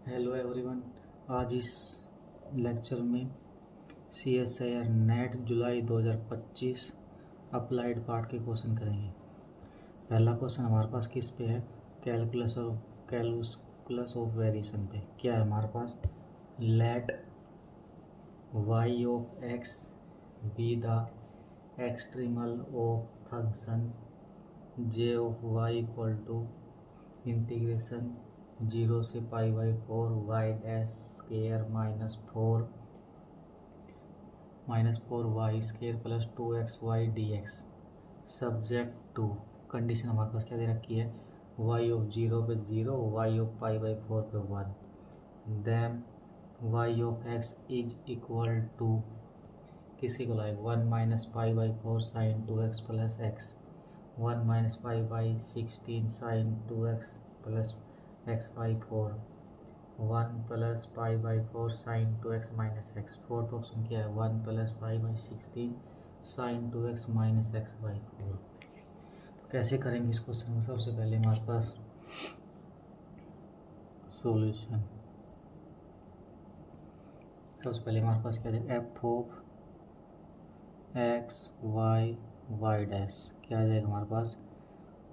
Hello everyone. आज इस lecture में CSIR नेट जुलाई 2025 अप्लाइड पार्ट के क्वेश्चन करेंगे। पहला क्वेश्चन हमारे पास किस पे है? कैलकुलस ऑफ वेरिएशन पे। क्या है हमारे पास? Let y of x be the extremal of function j of y equal to integration 0 से π/4 y dash square -4 y square plus 2xy dx subject to. Condition हमारे पास क्या दे रखी है? y ऑफ 0 पे 0, y ऑफ π/4 पे 1। Then y of x is equal to किसके को लाए? 1 minus π/4 sine 2x plus x, 1 minus π/16 sine 2x plus x/4, 1 plus π/4 sine 2x minus x। Fourth option क्या है? 1 plus π/16 sine 2x minus x/4। तो कैसे करेंगे इस क्वेश्चन को? सबसे पहले हमारे पास सॉल्यूशन। सबसे पहले हमारे पास क्या है? f of x y dash क्या आ जाएगा हमारे पास?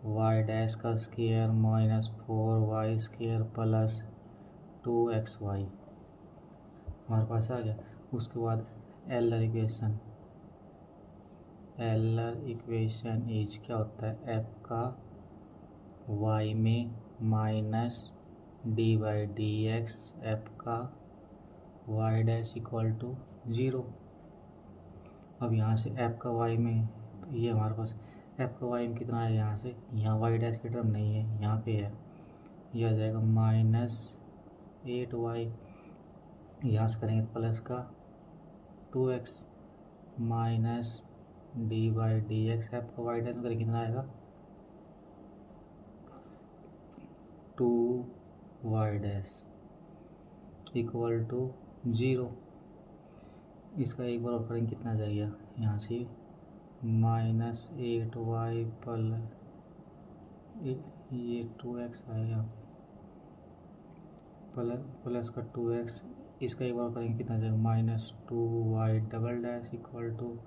y डैश का square -4y square plus 2xy हमारे पास आ गया। उसके बाद एलर इक्वेशन इज क्या होता है? f का y में माइनस dy/dx f का y डैश इक्वल टू 0। अब यहाँ से f का y में ये हमारे पास f का y में कितना है? यहाँ से यहाँ y डैश की टर्म नहीं है, यहाँ पे है। यह आ जाएगा -8y। यहाँ से करेंगे प्लस का 2x माइनस dy/dx f का y डैश में करेंगे कितना आएगा? 2y dash equal to 0। इसका एक बार और करेंगे कितना जाएगा? यहाँ से -8y ये 2x आएगा प्लस का 2x। इसका एक बार करेंगे कितना जाएगा? -2y double dash equal to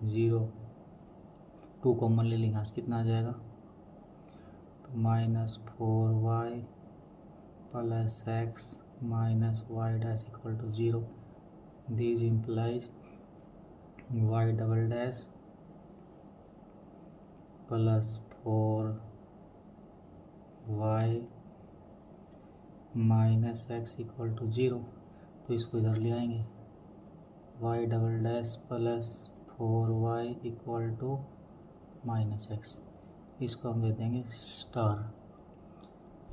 0। 2 common ले लेंगे, यहाँ से कितना आ जाएगा? तो -4y plus x minus y dash equal to 0। This implies y double dash plus 4y minus x equal to 0। तो इसको इधर ले आएंगे, y double dash plus 4y equal to minus x। इसको हम दे देंगे स्टार।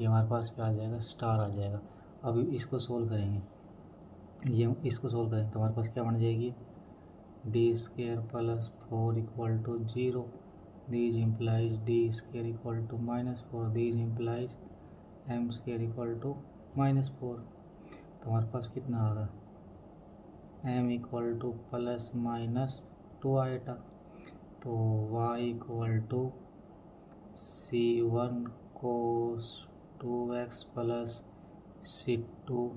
ये हमारे पास क्या आ जाएगा? स्टार आ जाएगा। अब इसको सोल्व करेंगे, ये इसको सोल्व करेंगे तो हमारे पास क्या बन जाएगी? D square plus 4 equal to 0। This implies D square equal to -4। This implies M square equal to -4। तो हमारे पास कितना आ गया? M equal to plus minus 2 आएगा। तो y equal to C1 cos 2x plus C2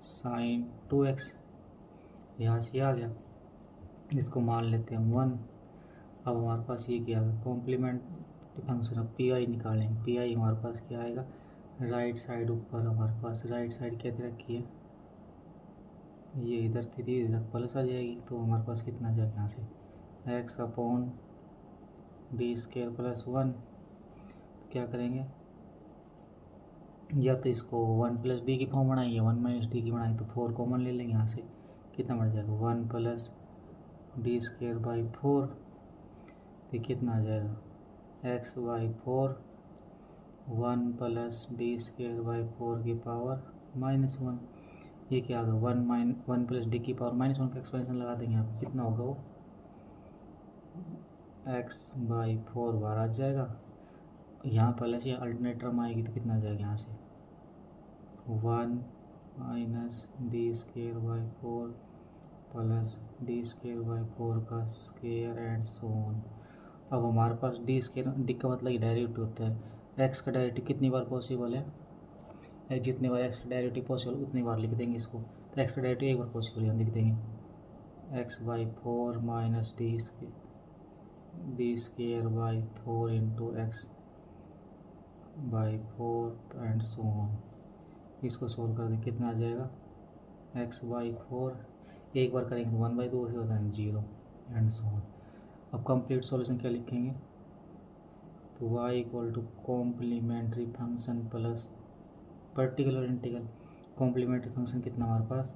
sine 2x। यहाँ से आ गया, इसको मान लेते हैं 1। अब हमारे पास ये क्या है? Complement function. अब पी आई निकालेंगे। पी आई हमारे पास क्या आएगा? राइट साइड ऊपर हमारे पास राइट साइड क्या दे रखी है? ये इधर थी, इधर प्लस आ जाएगी। तो हमारे पास कितना जाएगा? यहाँ से x upon D square plus 1। क्या करेंगे? या तो इसको 1 प्लस डी की फॉर्म बनाएंगे, 1 माइनस डी की बनाएंगे तो 4 कॉमन ले लेंगे। यहाँ से कितना बढ़ जाएगा? 1 प्लस डी स्क्वायर बाई 4। तो कितना आ जाएगा? x/4 1 plus D square by 4 की पावर -1। ये क्या आ गया? 1 प्लस डी की पावर -1 का एक्सपेंशन लगा देंगे। यहाँ कितना होगा? वो x/4 बार आ जाएगा। यहाँ पहले से अल्टरनेट टर्म आएगी तो कितना आ जाएगा? यहाँ से 1 minus D square by 4 plus D square by 4 का स्क्वायर एंड सो ऑन। अब हमारे पास डी स्क्वायर, डी का मतलब डेरिवेटिव होता है। एक्स का डेरिवेटिव कितनी बार पॉसिबल है? जितने बार एक्स का डेरिवेटिव पॉसिबल उतनी बार लिख देंगे इसको। तो एक्स का डेरिवेटिव एक बार पॉसिबल यहाँ लिख देंगे, x by four minus D square by four into x by four and so on. इसको सोल्व कर दें, कितना आ जाएगा, एक्स बाई फोर एक बार करेंगे तो 1/2 से होता है 0 एंड सो ऑन। अब कंप्लीट सॉल्यूशन क्या लिखेंगे, तो y equal to complementary function plus particular integral. Complementary function कितना हमारे पास,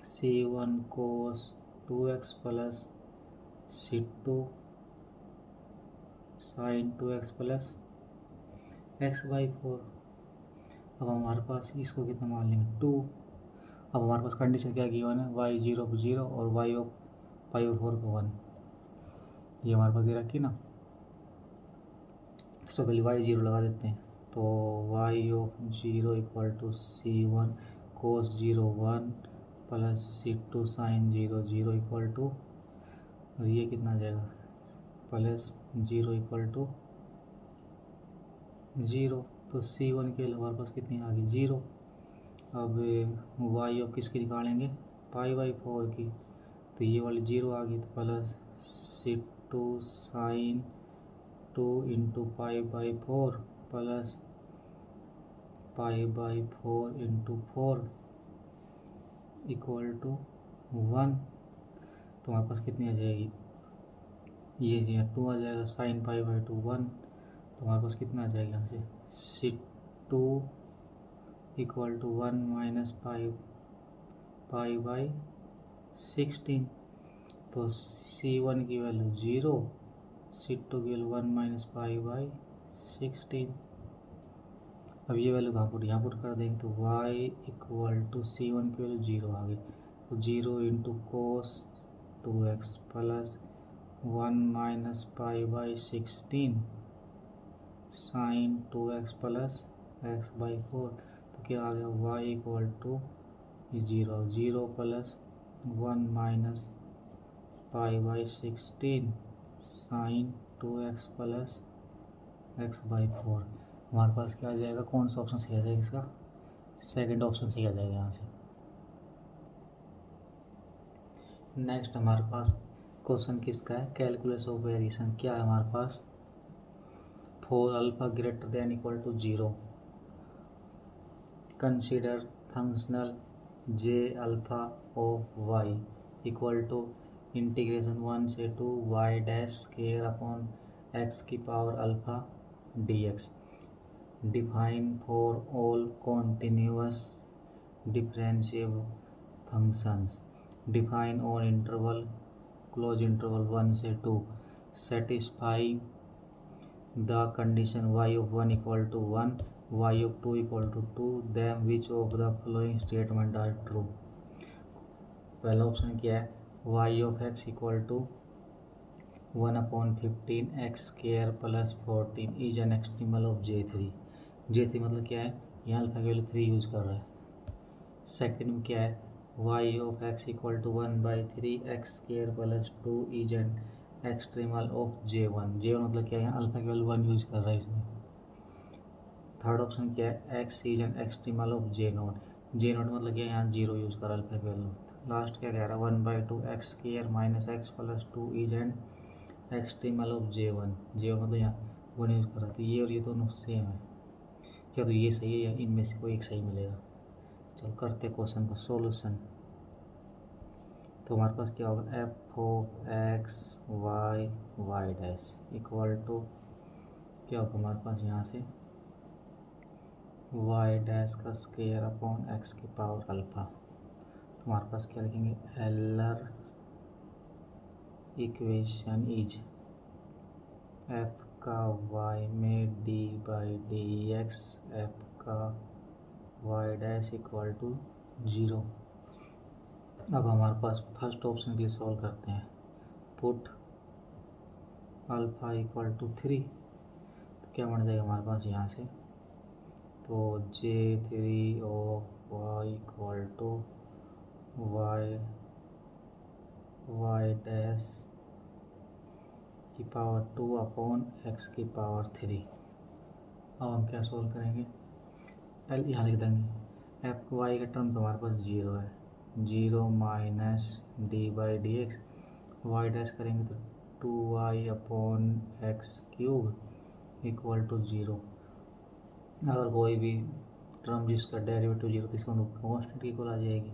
c1 cos 2x plus c2 sin 2x plus x by four. अब हमारे पास इसको कितना मान लेंगे 2। अब हमारे पास कंडीशन क्या गिवन है, y 0 पर 0 और y ऑफ पाई और 4 पर 1, ये हमारे पास दे रखी ना। तो पहले y 0 लगा देते हैं, तो y of 0 equal to c1 cos 0 1 plus c2 sin 0 0 equal to, और ये कितना आ जाएगा प्लस 0 इक्वल टू 0। तो c1 के लिए हमारे पास कितनी आ गई 0। अब y ऑफ किसकी निकालेंगे, पाई बाई 4 की, तो ये वाली 0 आ गई, तो plus c2 sin 2 into pi by 4 plus pi by 4 into 4 equal to 1। तो हमारे पास कितनी आ जाएगी, ये 2 आ जाएगा, साइन पाई बाई 2 1। तो हमारे पास कितना आ जाएगा यहाँ से c2 equal to 1 minus pi by 16। तो c1 की वैल्यू 0, c2 की वैल्यू 1 माइनस पाई बाई 16। अब ये वैल्यू कहाँ पुट, यहाँ पुट कर देंगे, तो y इक्वल टू c1 की वैल्यू 0 आ गई, तो 0 into cos 2x plus 1 minus pi by 16 sine 2x plus x by 4। तो क्या आ गया, y equal to 0 plus 1 minus pi by 16 sine 2x plus x by 4। हमारे पास क्या आ जाएगा, कौन सा ऑप्शन सही आ जाएगा, इसका सेकंड ऑप्शन सही आ जाएगा यहाँ से। नेक्स्ट हमारे पास क्वेश्चन किसका है, कैलकुलस ऑफ वेरिएशन। क्या है हमारे पास, for alpha greater than equal to 0 consider functional j alpha of y equal to integration 1 से 2 y dash square upon x की power alpha dx। Define for all continuous differentiable functions, define on interval close interval 1 से 2, satisfy the condition y of 1 equal to 1, y of 2 equal to 2, then which of the following statement are true. पहला option क्या है, y of x equal to 1/15 x square plus 14 is an extremal of J3। J3 मतलब क्या है, यहाँ alpha की value 3 use कर रहा है। सेकंड में क्या है, y of x equal to 1/3 x square plus 2 is an extremal of J1। J1 मतलब क्या है, यहाँ अल्फा की वैल्यू 1 यूज़ कर रहा है इसमें। थर्ड ऑप्शन क्या है, x is an extremal of J0। J0 मतलब क्या है, यहाँ 0 यूज़ कर रहा है अल्फा की वैल्यू। लास्ट क्या कह रहा है, 1/2 x square minus x plus 2 is an extremal of J1। J1 मतलब यहाँ 1 यूज़ कर रहा है। तो ये और ये दोनों सेम है, क्या तो ये सही है या इनमें से कोई एक सही मिलेगा। चलो करते क्वेश्चन का सॉल्यूशन। तो हमारे पास क्या होगा, F of X Y Y dash equal to क्या होगा हमारे पास यहाँ से वाई डैश का स्क्वायर अपॉन एक्स की पावर अल्फा। तो हमारे पास क्या लिखेंगे, एलर इक्वेशन इज एफ का वाई में D by D X F का वाई डैश इक्वल टू 0। अब हमारे पास फर्स्ट ऑप्शन के लिए सॉल्व करते हैं, पुट अल्फा इक्वल टू 3। तो क्या बन जाएगा हमारे पास यहाँ से, तो J3 of y equal to Y dash की पावर 2 अपॉन एक्स की पावर 3। अब हम क्या सोल्व करेंगे, एल यहाँ लिख देंगे। एफ वाई का टर्म तो हमारे पास 0 है, 0 minus D by D X, Y dash करेंगे तो 2y upon x cube equal to 0। अगर कोई भी टर्म जिसका डेरिवेटिव 0 तो इसका कॉन्स्टेंट इक्वल आ जाएगी,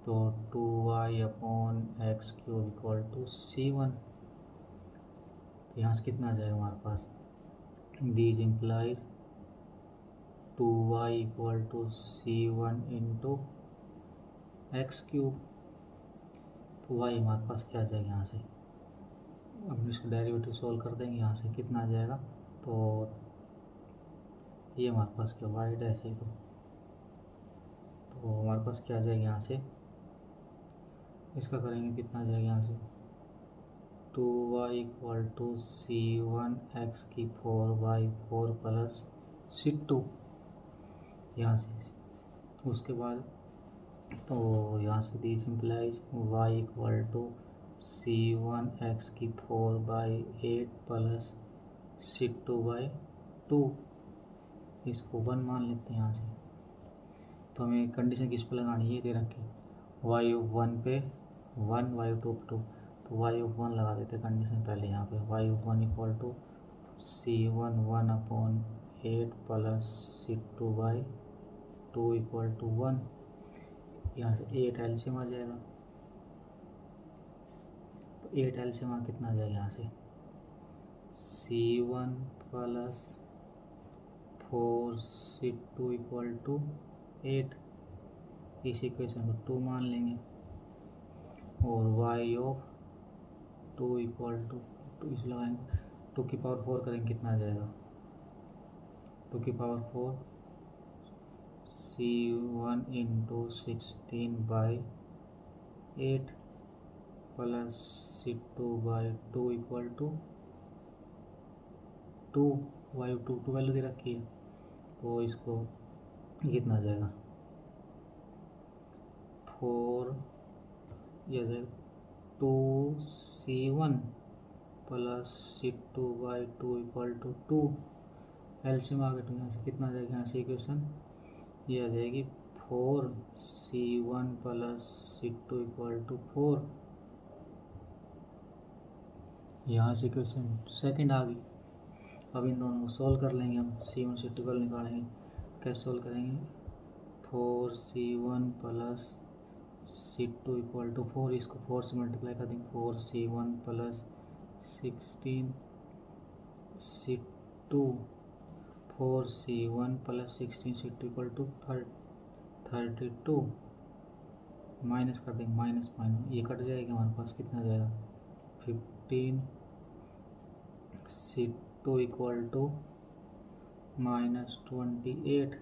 तो 2y upon x cube equal to C1। तो यहाँ से कितना आ जाएगा हमारे पास, these implies 2y equal to C1 into x cube. तो y हमारे पास क्या आ जाएगा यहाँ से, अब इसको डेरिवेटिव सोल्व कर देंगे, यहाँ से कितना आ जाएगा, तो ये हमारे पास क्या y डैश है, तो हमारे पास क्या आ जाएगा यहाँ से, इसका करेंगे कितना आ जाएगा यहाँ से, 2y equal to C1 X की 4y4 प्लस C2 यहाँ से। उसके बाद तो यहाँ से these implies y equal to C1 X की 4/8 प्लस C2/2, इसको 1 मान लेते हैं यहाँ से। तो हमें कंडीशन किस पर लगानी है, ये दे रखी y ऑफ 1 पे 1, y ऑफ 2 पे 2, तो y ऑफ 1 लगा देते कंडीशन पहले यहाँ पे, y of 1 equal to C1 1/8 plus C2/2 equal to 1। यहाँ से 8 एलसीएम आ जाएगा, तो 8 एलसीएम आ कितना आ जाएगा यहाँ से, C1 plus 4 C2 equal to 8। इस इक्वेशन को 2 मान लेंगे, और y ऑफ 2 इक्वल टू 2 इस लगाएंगे, 2 की पावर 4 करेंगे कितना आ जाएगा, 2 की power 4 C1 into 16/8 plus C2/2 equal to 2, y of 2 value दे रखी है, तो इसको कितना आ जाएगा, 4 यह जाएगा 2C1 plus C2/2 equal to 2। LCM आ गया, तो यहाँ से कितना आ जाएगा, यहाँ से इक्वेशन ये आ जाएगी 4C1 plus C2 equal to 4। यहाँ से इक्वेशन सेकंड आ गई। अब इन दोनों को सोल्व कर लेंगे हम, C1 C2 को निकालेंगे, कैसे सोल्व करेंगे, 4C1 plus C2 equal to 4, इसको 4 से मल्टीप्लाई कर देंगे, 4C1 plus 16 C2, 4C1 plus 16 C2 equal to 32, minus कर देंगे, माइनस माइनस ये कट जाएगा, हमारे पास कितना जाएगा, 15 C2 equal to minus 28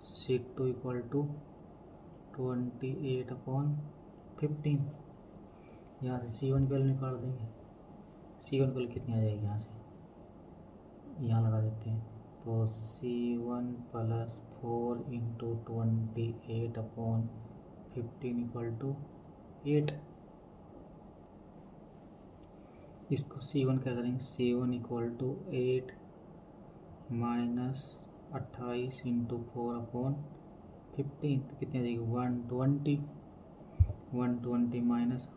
C2 equal to 28 upon 15। यहाँ से C1 वैल्यू निकाल देंगे, C1 वैल्यू कितनी आ जाएगी, यहाँ से यहाँ लगा देते हैं, तो C1 plus 4 into 28 upon 15 equal to 8। इसको C1 क्या करेंगे, C1 equal to 8 minus 28 into 4 upon 15, तो कितनी आ जाएगी, 120 माइनस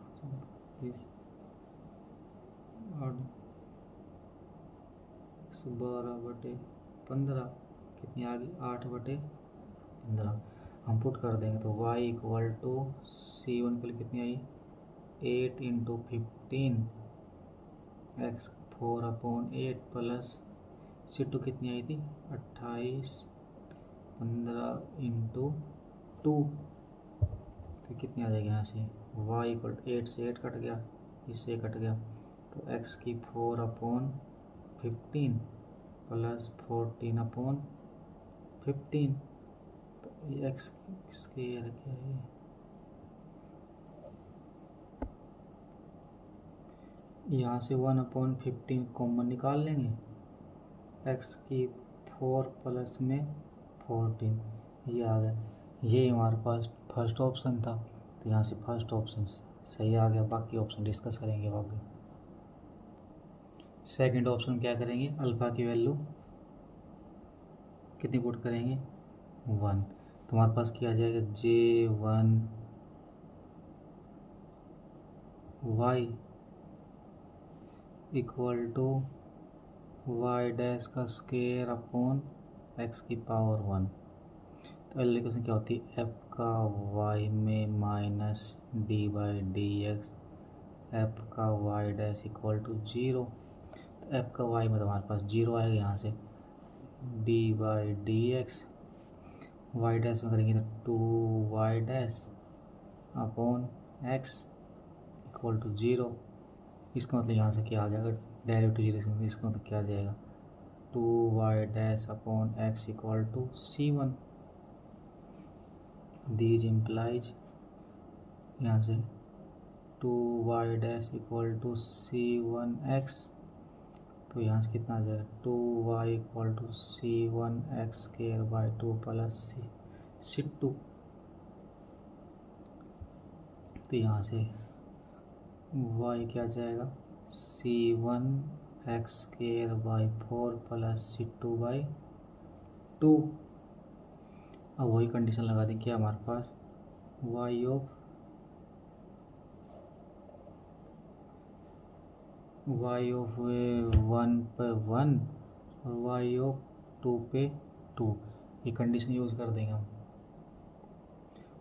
12/15 कितनी आ गई, 8/15। हम पुट कर देंगे, तो y इक्वल टू C1 के लिए कितनी आई, 8 into 15 x 4 upon 8 plus C2 कितनी आई थी, 28 15 इंटू 2, तो कितनी आ जाएगी, यहाँ से y इक्वल 8 से 8 कट गया, इससे कट गया, तो x की 4 अपॉन 15 प्लस 14 अपॉन 15, तो ये x इसके क्या है, यहाँ से 1/15 कॉमन निकाल लेंगे, x की 4 प्लस में 14 ये आ गया, ये हमारे पास फर्स्ट ऑप्शन था, तो यहाँ से फर्स्ट ऑप्शन सही आ गया। बाकी ऑप्शन डिस्कस करेंगे बाकी। सेकंड ऑप्शन क्या करेंगे, अल्फ़ा की वैल्यू कितनी पुट करेंगे, 1। तो हमारे पास क्या आ जाएगा J1 y equal to Y dash का स्केयर अपॉन x की पावर 1। तो पहले क्वेश्चन क्या होती है, f का y में minus D by D X, F का वाई डैश इक्वल टू 0। तो f का y में तो हमारे पास 0 आएगा, यहाँ से D by D X, Y dash में करेंगे तो 2y dash upon x equal to 0। इसका मतलब यहाँ से क्या आ जाएगा, डेरिवेटिव 0 से, इसका मतलब क्या आ जाएगा 2y dash upon x equal to C1। These implies यहाँ से 2y dash equal to C1x। तो यहाँ से कितना आ जाएगा 2y equal to C1x square by 2 plus C2। तो यहाँ से y क्या जाएगा C1x square by 4 plus C2 by 2। अब वही कंडीशन लगा दें, क्या हमारे पास y ऑफ 1 पे 1 और y ऑफ 2 पे 2, ये कंडीशन यूज़ कर देंगे हम।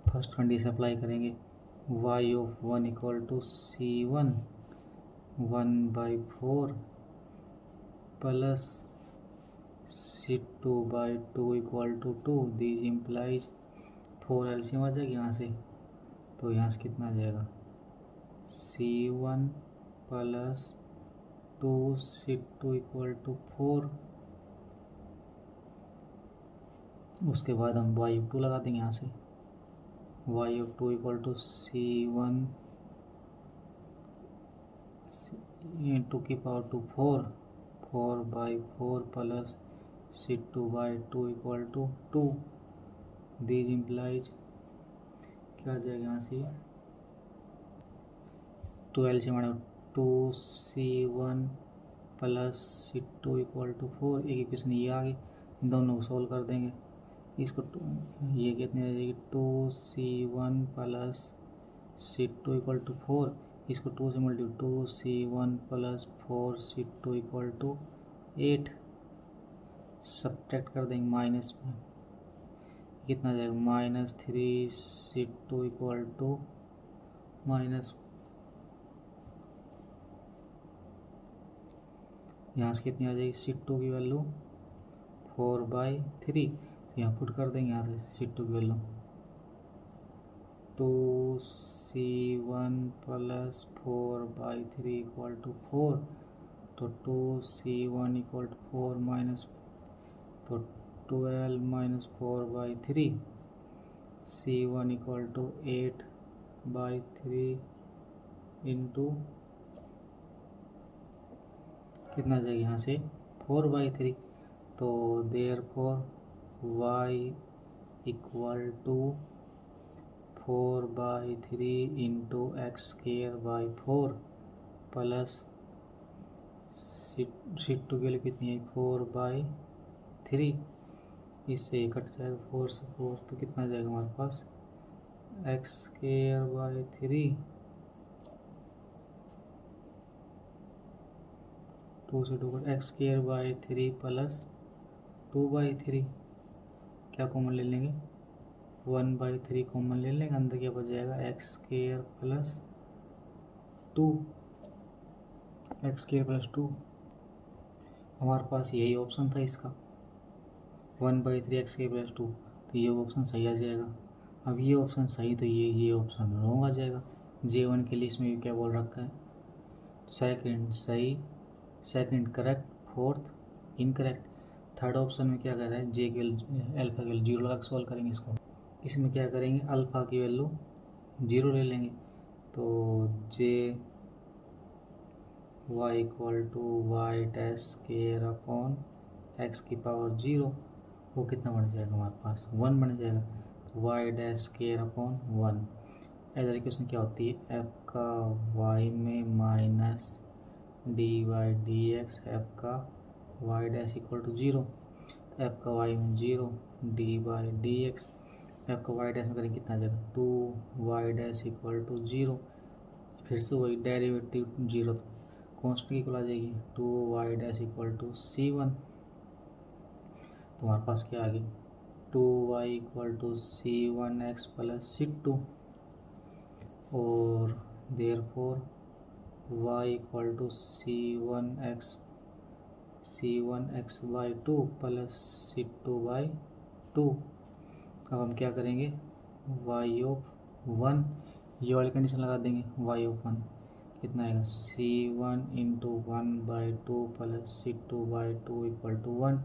फर्स्ट कंडीशन अप्लाई करेंगे, y of 1 equal to C1 1/4 plus C2 by 2 equal to 2। These implies 4 LCM आ जाएगी यहाँ से, तो यहाँ से कितना आ जाएगा C1 plus 2 C2 equal to 4। उसके बाद हम y ऑफ 2 लगा देंगे यहाँ से, y of 2 equal to C1 two की power 2 4/4 plus C2 by 2 equal to 2। These implies क्या आ जाएगा यहाँ से 12 से हमारा 2C1 plus C2 equal to 4। एक इक्वेशन ये आ गई, इन दोनों को सोल्व कर देंगे। इसको ये कितनी आ जाएगी 2C1 plus C2 equal to 4। इसको 2 से multiply 2C1 plus 4C2 equal to 8। Subtract कर देंगे माइनस में, कितना जाएगा -3C2 इक्वल टू माइनस, यहाँ से कितनी आ जाएगी C2 की वैल्यू 4/3। यहाँ पुट कर देंगे, यहाँ से C2 की value 2C1 plus 4/3 equal to 4। तो 2C1 इक्वल टू 4 माइनस, तो 12 minus 4/3, C1 equal to 8/3 into कितना आ जाएगा यहाँ से 4/3। तो therefore y equal to 4/3 into x square by 4 plus C2 के लिए कितनी है 4/3। इससे कट जाएगा 4 से 4, तो कितना आ जाएगा हमारे पास एक्स स्क्वायर बाई 3 2 से 2 cut x square by 3 plus 2/3। क्या कॉमन ले लेंगे 1/3 कॉमन ले लेंगे, अंदर क्या बच जाएगा x square plus 2, x square plus 2। हमारे पास यही ऑप्शन था इसका 1/3 एक्स स्क्वायर प्लस 2, तो ये ऑप्शन सही आ जाएगा। अब ये ऑप्शन सही, तो ये ऑप्शन रॉन्ग आ जाएगा। J1 के लिए इसमें क्या बोल रखा है, सेकंड सही, second correct, fourth incorrect. Third option में क्या कर रहा है J की अल्फा की वैल्यू 0 लगा के सॉल्व करेंगे इसको। इसमें क्या करेंगे अल्फा की वैल्यू 0 ले लेंगे, तो J y equal to Y dash square upon x की पावर 0, वो कितना बन जाएगा हमारे पास 1 बन जाएगा। तो वाई डैश स्क्वायर अपॉन 1। ऐसा क्वेश्चन क्या होती है एफ का y में minus D by D X, F का वाई डैश इक्वल टू 0। तो एफ का वाई में 0 D by D X, F का वाई डैश में करेंगे कितना आ जाएगा 2y डैश इक्वल टू 0, फिर से वही डेरिवेटिव 0 तो कॉन्स्टेंट की इक्वल आ जाएगी 2y dash equal to c1। तो हमारे पास क्या आ गई 2y equal to c1x plus c2 और therefore y equal to c1x by 2 plus c2 by 2। अब हम क्या करेंगे y ऑफ 1, ये वाली कंडीशन लगा देंगे y ऑफ 1 कितना आएगा c1 into 1 by 2 plus c2 by 2 equal to 1।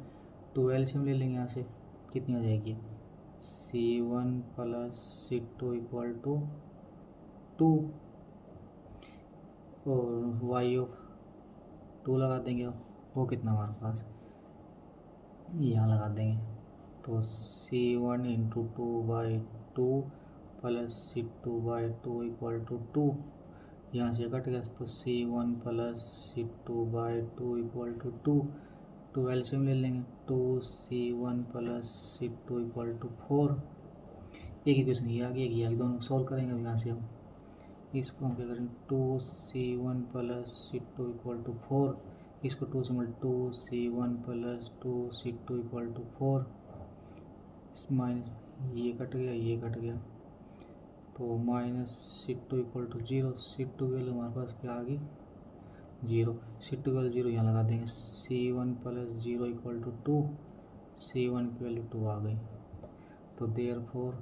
2 LCM ले लेंगे यहाँ से कितनी आ जाएगी c1 plus c2 equal to 2 और y ऑफ 2 लगा देंगे वो कितना हमारे पास यहाँ लगा देंगे तो c1 into 2 by 2 plus c2 by 2 equal to 2, यहाँ से कट गया तो c1 plus c2 by 2 equal to 2। 2 LCM ले लेंगे 2c1 plus c2 equal to 4। एक इक्वेशन ये आ गई, एक ये आ गई, दोनों सॉल्व करेंगे अब यहाँ से हम इसको हम क्या करेंगे 2c1 plus c2 equal to 4, इसको 2 से multi 2c1 plus 2c2 equal to 4, minus ये कट गया तो minus c2 equal to 0, c2 value हमारे पास क्या आ गई 0, c2 की वैल्यू 0 यहाँ लगा देंगे c1 plus 0 equal to 2, c1 की वैल्यू 2 आ गई। तो therefore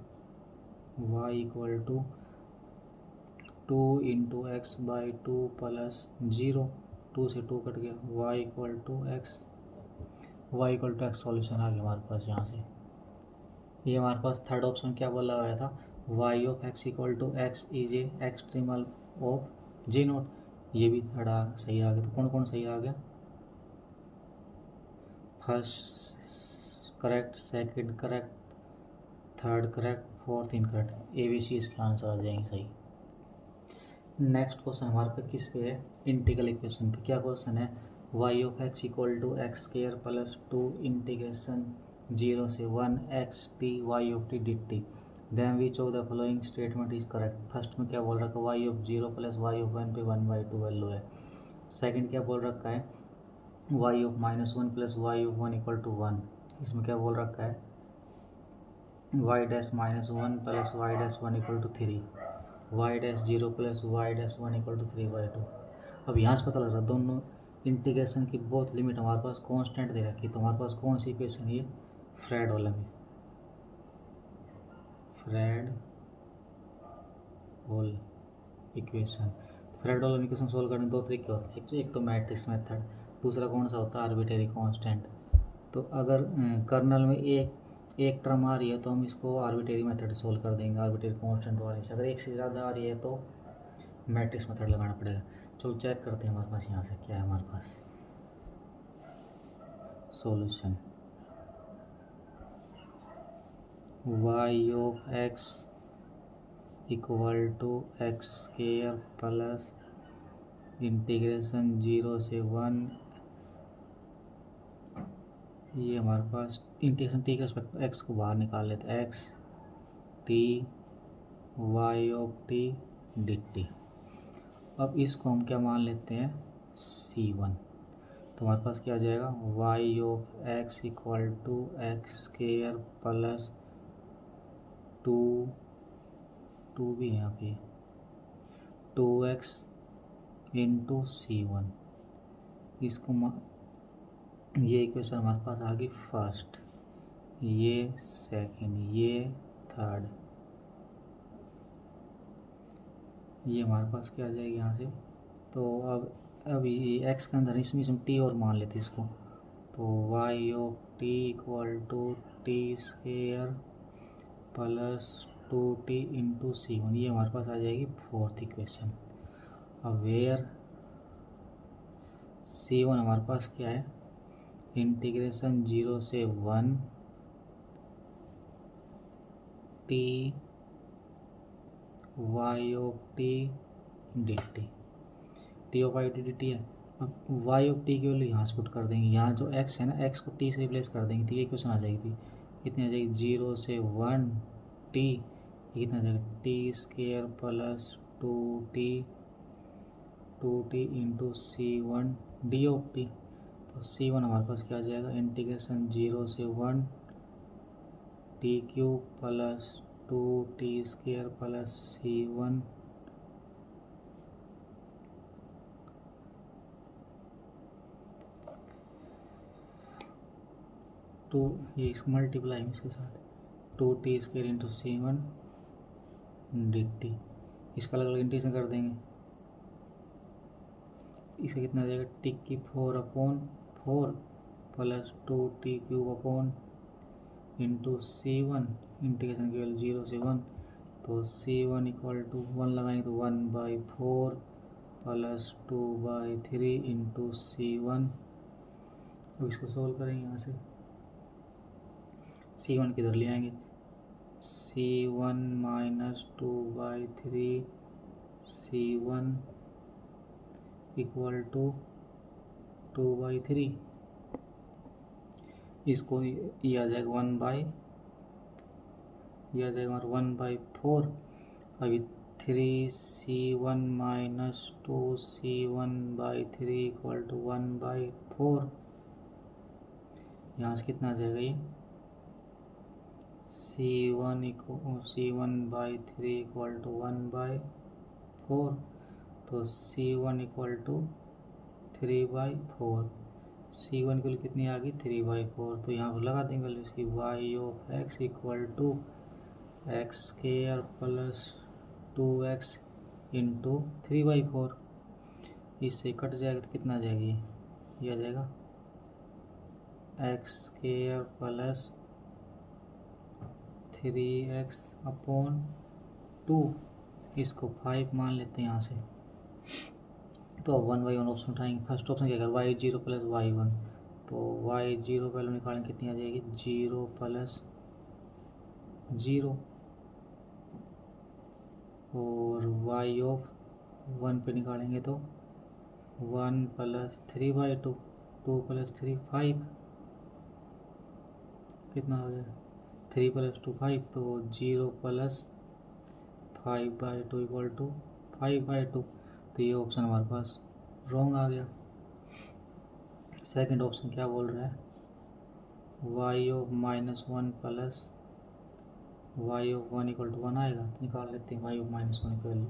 y equal to 2 into x by 2 plus 0, 2 से 2 कट गया y equal to x, y equal to x solution आ गया हमारे पास यहाँ से। ये हमारे पास थर्ड ऑप्शन क्या बोला हुआ था y of x equal to x is a extremal of J not, ये भी थर्ड सही आ गया। तो कौन कौन सही आ गया first correct, second correct, third correct, fourth incorrect, ABC इसके आंसर आ जाएंगे सही। नेक्स्ट क्वेश्चन हमारे पे किस पे है इंटीग्रल इक्वेशन पे। क्या क्वेश्चन है y of x equal to x square plus 2 integration 0 से 1 x t y of t d t, then which of the following statement is correct. First में क्या बोल रखा है y of 0 plus y of 1 पे 1/2 value है। Second क्या बोल रखा है y of -1 plus y of 1 equal to 1, इसमें क्या बोल रखा है y dash -1 plus y dash 1 equal to 3, y dash 0 plus y dash 1 equal to 3/2। अब यहाँ से पता लग रहा है दोनों इंटीग्रेशन की बहुत लिमिट हमारे पास कांस्टेंट दे रखी है। तो हमारे पास कौन सी इक्वेशन है फ्रेड वाला में, Fredholm equation. Fredholm equation solve करने दो तरीके होते हैं, एक तो मैट्रिक्स मेथड, दूसरा कौन सा होता है आर्बिट्रेरी कांस्टेंट। तो अगर कर्नल में एक टर्म आ रही है तो हम इसको आर्बिट्रेरी मेथड सोल्व कर देंगे आर्बिट्रेरी कांस्टेंट वाले से। अगर एक से ज़्यादा आ रही है तो मैट्रिक्स मेथड लगाना पड़ेगा। चलो चेक करते हैं हमारे पास यहाँ से क्या है हमारे पास solution. y of x equal to x square plus integration 0 से 1, ये हमारे पास इंटीग्रेशन t के रिस्पेक्ट x को बाहर निकाल लेते हैं x t y of t d t. अब इसको हम क्या मान लेते हैं c1, तो हमारे पास क्या आ जाएगा y of x equal to x square plus 2 भी है यहाँ पे 2x इंटू c1, इसको ये इक्वेशन हमारे पास आ गई फर्स्ट, ये सेकंड, ये थर्ड, ये हमारे पास क्या आ जाएगी यहाँ से। तो अब ये x के अंदर इसमें t और मान लेते हैं इसको, तो y of t equal to t square plus 2t into c1, ये हमारे पास आ जाएगी फोर्थ इक्वेशन। अब वेयर c1 हमारे पास क्या है इंटीग्रेशन 0 से 1 t y of t d T, T of I D T है अब वाई ऑफ टी की वैल्यू यहाँ से पुट कर देंगे, यहाँ जो एक्स है ना, एक्स को टी से रिप्लेस कर देंगे, तो ये क्वेश्चन आ जाएगी थी कितनी आ जाएगी 0 से 1 टी, ये कितना आ जाएगा T square plus 2t into C1 D of T. तो C1 हमारे पास क्या आ जाएगा इंटीग्रेशन 0 से 1 t cube plus 2t square plus C1 टू, ये इसको मल्टीप्लाई इसके साथ 2t square into C1 dt, इसका अलग अलग इंटीग्रेशन कर देंगे, इसका कितना आ जाएगा टिक की 4/4 plus 2t cube upon into C1 integration की वैल्यू 0 से 1, तो C1 इक्वल टू 1 लगाएंगे तो 1/4 प्लस 2/3 इंटू C1। अब इसको सोल्व करेंगे, यहाँ से C1 किधर ले आएंगे, C1 minus 2/3 C1 equal to 2/3, इसको ये आ जाएगा 1/4, अभी 3C1 minus 2C1/3 equal to 1/4, यहाँ से कितना आ जाएगा ये C1/3 इक्वल टू 1/4, तो C1 इक्वल टू 3/4, C1 की वैल्यू कितनी आ गई 3/4, तो यहाँ पर लगा देंगे वैल्यू इसकी y of x equal to x square plus 2x into 3/4, इससे कट जाएगा तो कितना आ जाएगी ये आ जाएगा x square plus 3x upon 2, इसको 5 मान लेते हैं यहाँ से, तो अब 1/1 ऑप्शन उठाएंगे, फर्स्ट ऑप्शन क्या करें y0 प्लस y1, तो y0 वैल्यू निकालेंगे कितनी आ जाएगी 0 प्लस 0, और y ऑफ 1 पे निकालेंगे तो 1 प्लस 3/2, 2 प्लस 3 5, कितना हो गया 3 प्लस 2 5, तो 0 प्लस 5/2 इक्वल टू 5/2, तो ये ऑप्शन हमारे पास रॉन्ग आ गया। सेकंड ऑप्शन क्या बोल रहा है y of -1 plus y of 1 equal to 1 आएगा, तो निकाल लेते हैं y ऑफ -1 की वैल्यू,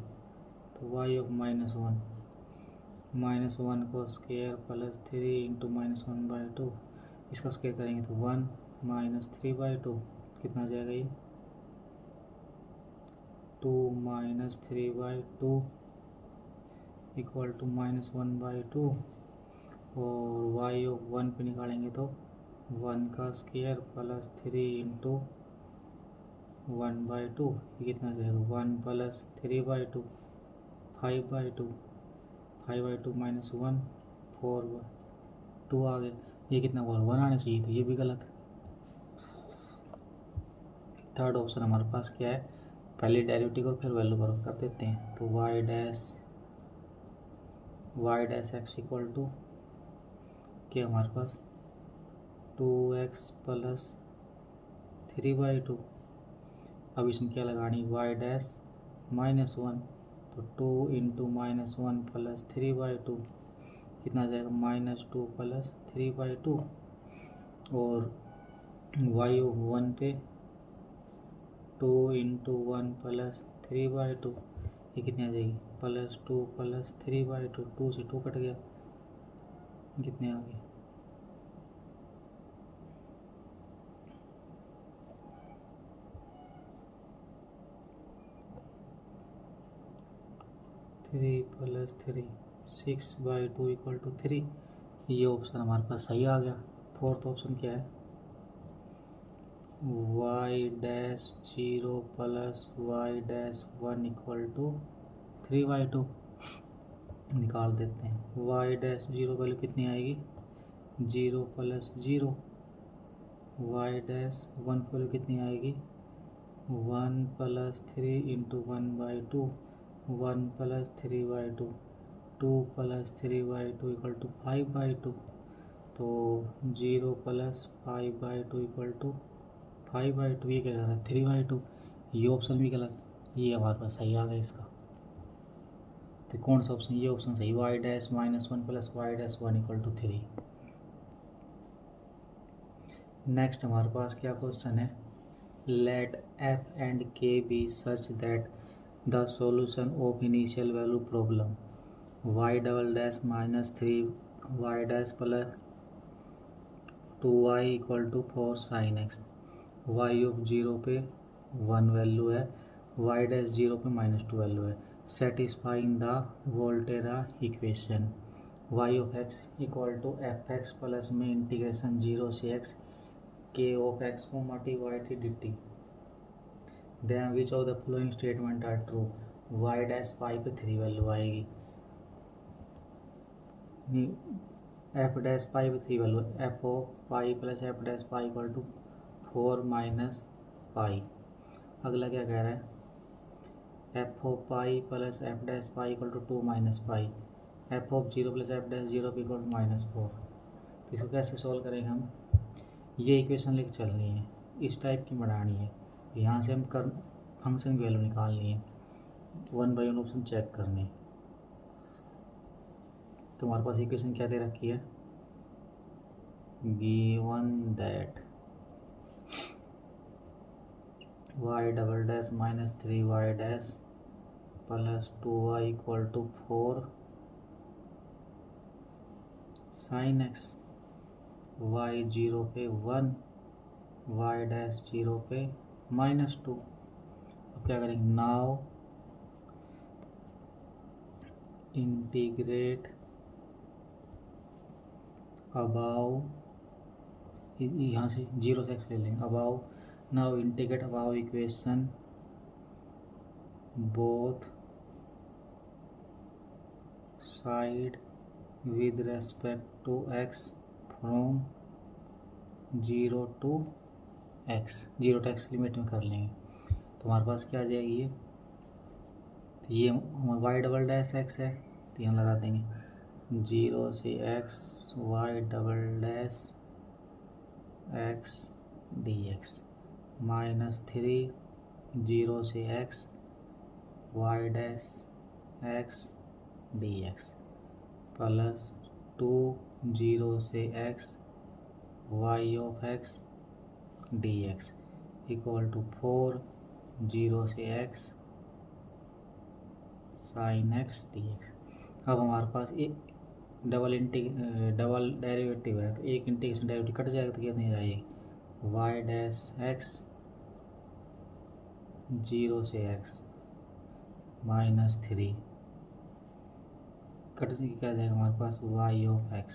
तो y ऑफ -1 को स्क्वायर प्लस 3 इंटू -1/2, इसका स्क्वायर करेंगे तो 1 माइनस 3/2, कितना आ जाएगा ये 2 माइनस 3/2 इक्वल टू -1/2, और y ऑफ 1 पे निकालेंगे तो 1 का स्क्वायर प्लस 3 इंटू 1/2, ये कितना आ जाएगा 1 प्लस 3/2 5/2 माइनस 1 4/2 आ गया, ये कितना हुआ 1 आना चाहिए, तो ये भी गलत। थर्ड ऑप्शन हमारे पास क्या है, पहले डेरिवेटिव और फिर वैल्यू करो कर देते हैं, तो y dash x equal to क्या हमारे पास 2x प्लस 3/2, अब इसमें क्या लगानी y डैश -1, तो 2 इंटू -1 प्लस 3/2, कितना आ जाएगा -2 प्लस 3/2, और y ऑफ 1 पे 2 इंटू 1 प्लस 3/2, ये कितनी आ जाएगी +2 प्लस 3/2, 2 से 2 कट गया, कितने आ गए 3 प्लस 3 6/2 इक्वल टू 3, ये ऑप्शन हमारे पास सही आ गया। फोर्थ ऑप्शन क्या है y'0 plus y'1 equal to 3/2, निकाल देते हैं। y'0 वैल्यू कितनी आएगी 0 प्लस 0, y'1 वैल्यू कितनी आएगी 1 प्लस 3 इंटू 1/2, 1 प्लस 3/2, 2 + 3/2 = 5/2, तो 0 + 5/2 = 5/2। ये क्या कर रहा है 3/2। ये ऑप्शन भी गलत, ये हमारे पास सही आ गया इसका। तो कौन सा ऑप्शन, ये ऑप्शन सही, y dash -1 + y dash 1 = 3। Next हमारे पास क्या क्वेश्चन है, let f and k be such that the solution of initial value problem y double dash -3y dash + 2y = 4 sin x, y of 0 पे 1 value है, y dash 0 पे -2 value है, satisfying the Volterra equation y of x = fx plus में integration 0 से x k of x को dy dt। Then which of the following statement are true, y dash pi पे 3 value आएगी, f dash pi पे 3 value, f of pi plus f dash pi = 4 - पाई। अगला क्या कह रहा है, f of pi plus f dash pi = 2 - pi, f of 0 plus f dash 0 = -4। तो इसको कैसे सॉल्व करेंगे हम, ये इक्वेशन लेके चलनी है, इस टाइप की बनानी है, यहाँ से हम फंक्शन की वैल्यू निकालनी है, 1 बाई 1 ऑप्शन चेक करनी है। तो हमारे पास इक्वेशन क्या दे रखी है, given that y double dash -3y dash + 2y = 4 sin x, y 0 पे 1, y डैश 0 पे -2। अब क्या करेंगे, नाउ इंटीग्रेट अबाउ, यहाँ से 0 से x ले लेंगे, above, now integrate above equation both side with respect to x from 0 to x, 0 to x limit में कर लेंगे। तो हमारे पास क्या आ जाएगी ये, तो ये y डबल डैश x है, तो यहाँ लगा देंगे 0 से x y double dash x dx -3 0 से x y dash x dx plus 2 0 से x y of x dx = 4 0 से x sin x dx। अब हमारे पास एक डबल डेरिवेटिव है, तो एक इंटीग्रेशन डेरिवेटिव कट जाएगा, तो कितनी आएगी y डैश x 0 से x -3 कट से क्या जाएगा हमारे पास y ऑफ x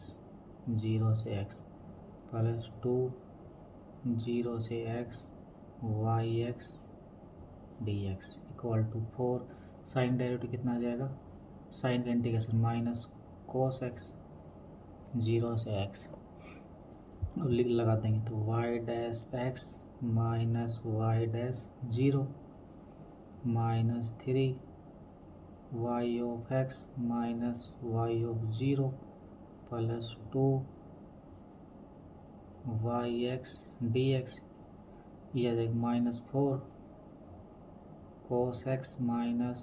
0 से x प्लस 2 0 से x y x dx = 4 sign derivative कितना आ जाएगा, साइन का इंटीग्रेशन माइनस cos x 0 से x, अब लिख लगा देंगे, तो y dash x minus y dash 0 -3 y of x minus y of 0 plus 2 yx dx, ये आ जाएगा -4 cos x माइनस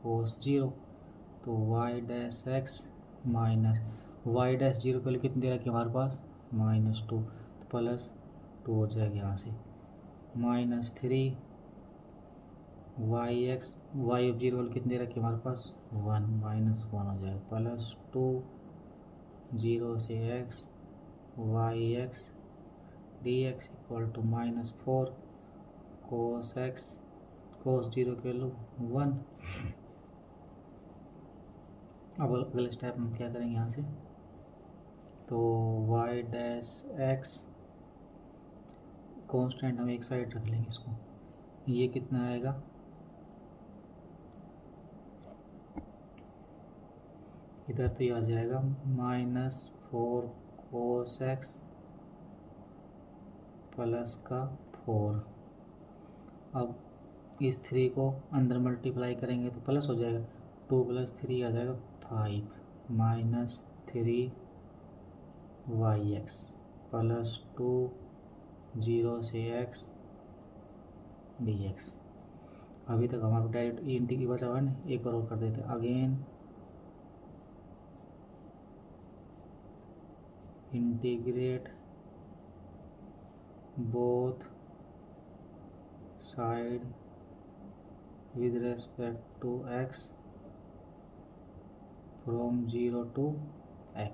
cos 0, तो y dash x minus y dash 0 के लिए कितनी दे रखी है हमारे पास -2, तो प्लस 2 हो जाएगा यहाँ से -3 yx y ऑफ 0 वाली कितनी दे रखी है हमारे पास 1 -1 हो जाएगा प्लस 2 0 से x yx dx = -4 cos x cos 0 की वैल्यू 1। अब अगले स्टेप में क्या करेंगे यहाँ से, तो y डैश x कांस्टेंट हम एक साइड रख लेंगे इसको, ये कितना आएगा इधर, तो ये आ जाएगा -4 cos x प्लस का 4। अब इस 3 को अंदर मल्टीप्लाई करेंगे तो प्लस हो जाएगा, 2 + 3 आ जाएगा 5 माइनस 3 y(x) प्लस 2 0 से x dx। अभी तक हमारे डायरेक्ट इंटी की बचा हुआ है ना, एक बार और कर देते हैं। Again integrate both side with respect to x from 0 to x।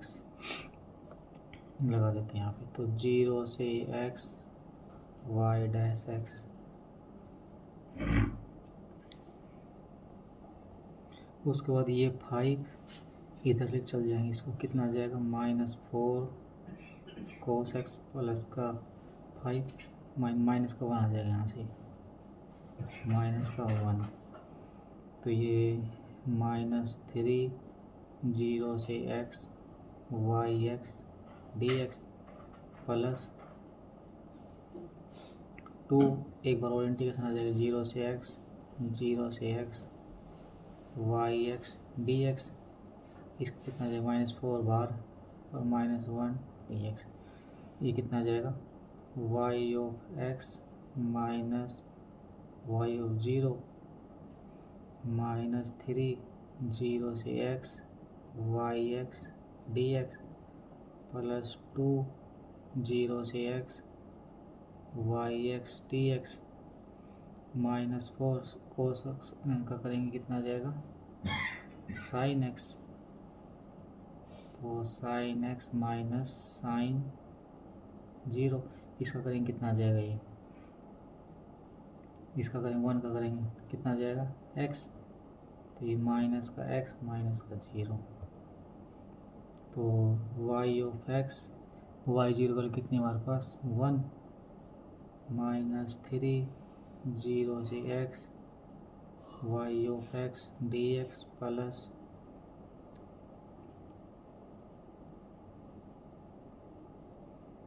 लगा देते हैं यहाँ पे, तो 0 से x y डैश x। उसके बाद ये 5 इधर ले चल जाएंगे, इसको कितना आ जाएगा -4 cos x प्लस का 5 माइनस का 1 आ जाएगा यहाँ से, माइनस का 1। तो ये -3 0 से x y(x) dx प्लस 2, एक बार और इंटीग्रेशन आ जाएगा 0 से x y(x) dx। इसका कितना आ जाएगा -4 बार और -1 dx। ये कितना आ जाएगा y(x) माइनस y(0) -3 0 से x y(x) dx प्लस 2 0 से x y(x) dx -4 cos x का करेंगे, कितना आ जाएगा sin x। तो sin x माइनस sin 0, इसका करेंगे कितना आ जाएगा, ये इसका करेंगे 1 का करेंगे कितना आ जाएगा x। तो ये माइनस का x माइनस का 0। तो y(x) y(0) वाले कितनी हमारे पास 1 -3 0 से x y(x) dx प्लस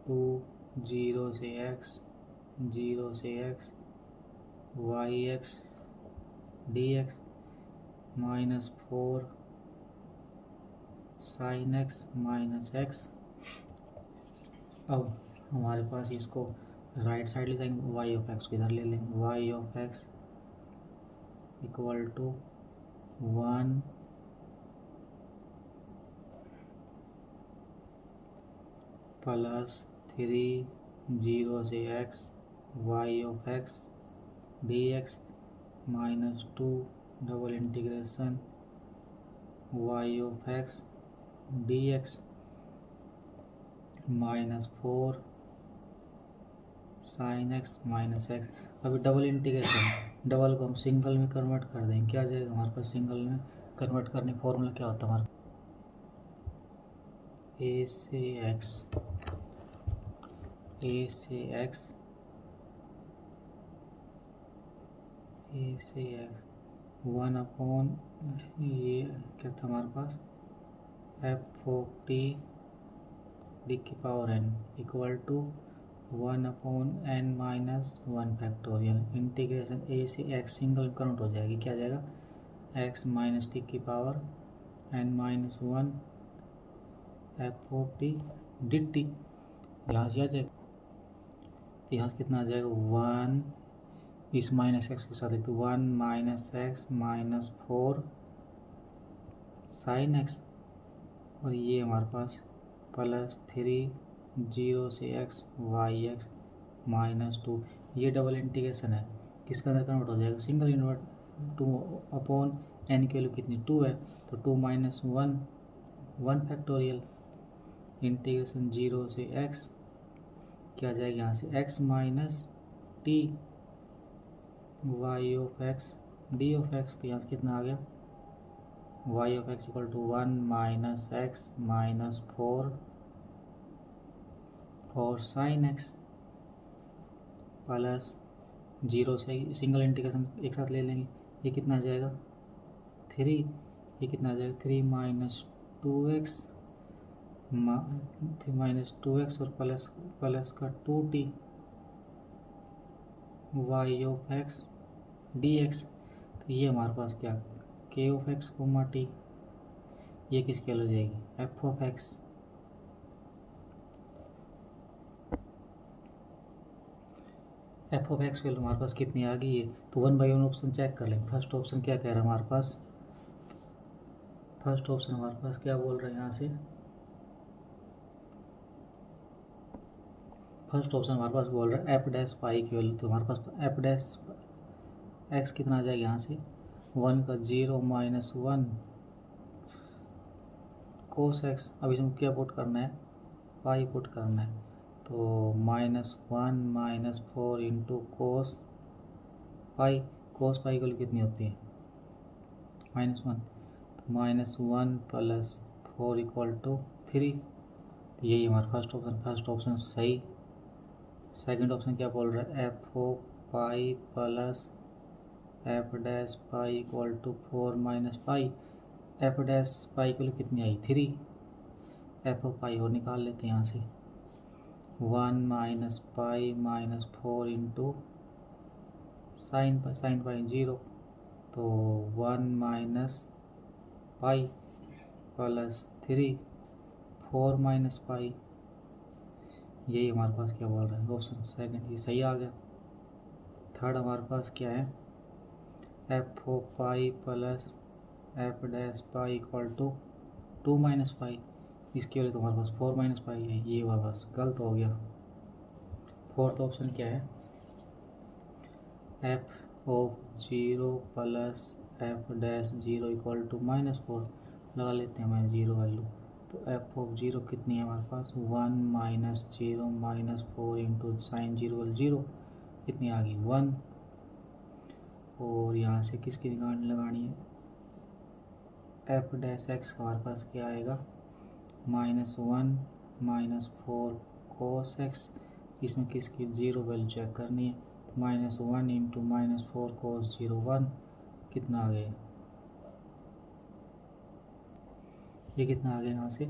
2 0 से x y(x) dx -4 sin x minus x। अब हमारे पास इसको राइट साइड ले जाएंगे, y(x) को इधर ले लेंगे, y(x) इक्वल टू 1 प्लस 3 0 से x y(x) dx minus 2 double integration y(x) dx -4 sin x minus x। अभी डबल इंटीग्रेशन, डबल को हम सिंगल में कन्वर्ट कर देंगे, क्या आ जाएगा हमारे पास सिंगल में कन्वर्ट करने फॉर्मूला क्या होता है हमारा a से x 1 अपॉन ये क्या था हमारे पास f(t) d की power n equal to 1 upon n minus 1 factorial. Integration a से x सिंगल कन्वर्ट हो जाएगी, क्या आ जाएगा x माइनस टी की power n minus 1 f(t) dt। यहाँ से आ जाएगा, तो यहाँ से कितना आ जाएगा 1, इस माइनस एक्स के साथ लिखते 1 minus x minus 4 sine x, और ये हमारे पास प्लस 3 0 से x y(x) माइनस 2। ये डबल इंटीग्रेशन है, किसके अंदर कन्वर्ट हो जाएगा सिंगल इन्वर्ट 2 अपॉन n की वैल्यू कितनी 2 है, तो 2 माइनस 1 फैक्टोरियल इंटीग्रेशन 0 से x क्या आ जाएगा यहाँ से x minus T y(x) d(x). तो यहाँ से कितना आ गया y(x) equal to 1 minus x minus 4 sine x plus 0 से सिंगल इंटीग्रेशन एक साथ ले लेंगे, ये कितना आ जाएगा 3, ये कितना आ जाएगा 3 माइनस 2x और प्लस का 2t y(x) dx। तो ये हमारे पास क्या k(x) t ये किसकी वैल्यू हो जाएगी, F of x. F of x की वैल्यू हमारे पास कितनी आ गई है, तो 1/1 ऑप्शन चेक कर लें। फर्स्ट ऑप्शन क्या कह रहा है हमारे पास, फर्स्ट ऑप्शन हमारे पास क्या बोल रहे हैं यहाँ से, फर्स्ट ऑप्शन हमारे पास बोल रहा है एफ डैश पाई की वैल्यू, तो हमारे पास एफ डैश एक्स कितना आ जाएगा यहाँ से, 1 का 0 माइनस 1 कोस एक्स। अब इसमें क्या पुट करना है, पाई पुट करना है, तो -1 -4 इंटू कोस पाई। कोस पाई की वैल्यू कितनी होती है, -1, तो -1 प्लस 4 इक्वल टू 3। यही हमारा फर्स्ट ऑप्शन, फर्स्ट ऑप्शन सही। सेकंड ऑप्शन क्या बोल रहा है, f of pi plus f dash pi equal to 4 minus pi. F dash pi की वैल्यू कितनी आई, 3। एफ ओ पाई और निकाल लेते हैं यहाँ से, 1 minus pi minus 4 into sine pi 0, तो 1 माइनस पाई प्लस 3 4 माइनस पाई। यही हमारे पास क्या बोल रहा है, ऑप्शन सेकंड ये सही आ गया। थर्ड हमारे पास क्या है, f of pi plus f dash pi equal to 2 minus pi. इसके वजह तो हमारे पास 4 माइनस पाई है, ये हमारे पास गलत हो गया। फोर्थ ऑप्शन क्या है, f of 0 plus f dash 0 equal to -4। लगा लेते हैं हमें 0 वैल्यू, तो एफ ऑफ 0 कितनी है हमारे पास, 1 माइनस 0 माइनस 4 इंटू साइन 0 वाली 0 कितनी आ गई, 1। और यहाँ से किसकी लगानी है, एफ डैश एक्स हमारे पास क्या आएगा, -1 -4 कोस एक्स। इसमें किसकी 0 वैल्यू चेक करनी है, -1 इंटू -4 कोस 0 1 कितना आ गया, ये कितना आ गया यहाँ से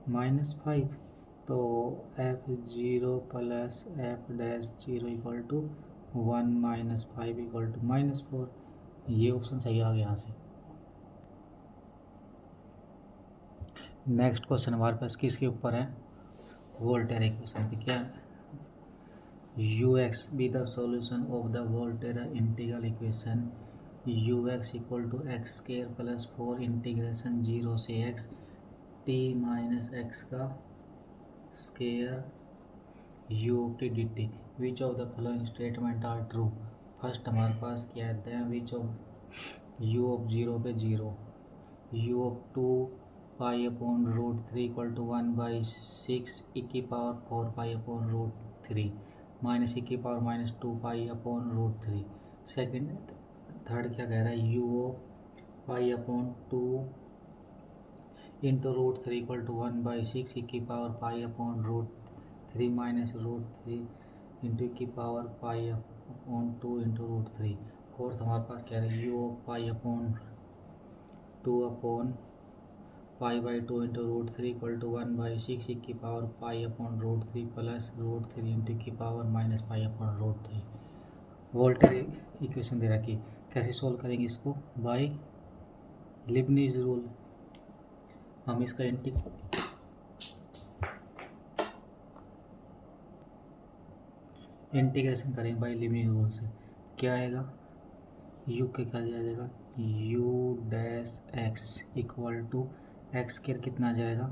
-5। तो f0 plus f dash 0 equal to 1 -5 equal to -4। ये ऑप्शन सही आ गया यहाँ से। नेक्स्ट क्वेश्चन हमारे पास किसके ऊपर है, वोल्टेरा इक्वेशन पे। क्या है, ux be the solution of the Volterra integral equation ux equal to x square plus 4 integration 0 से x t माइनस एक्स का square u of t d t. Which of the following statement are true. First हमारे पास क्या है, which of u of 0 पे 0, u of 2 pi upon √3 equal to 1/6 e की power 4 pi upon √3 minus e की power -2 pi upon √3। Second third क्या कह रहा है, u of pi upon 2 into √3 equal to 1/6 e की power pi upon √3 minus √3 into की power pi upon 2 into √3। Fourth हमारे पास क्या है, u of pi upon 2 upon पाई/2 into √3 equal to 1/6 e की power pi upon √3 plus √3 into की power minus pi upon √3। Volterra equation दे रखी, कैसे सोल्व करेंगे इसको, बाय लिबनिज रूल। हम इसका इंटीग्रेशन करेंगे बाय लिबनिज रूल से। क्या आएगा, u के क्या दिया जाएगा, u dash x equal to x square कितना आ जाएगा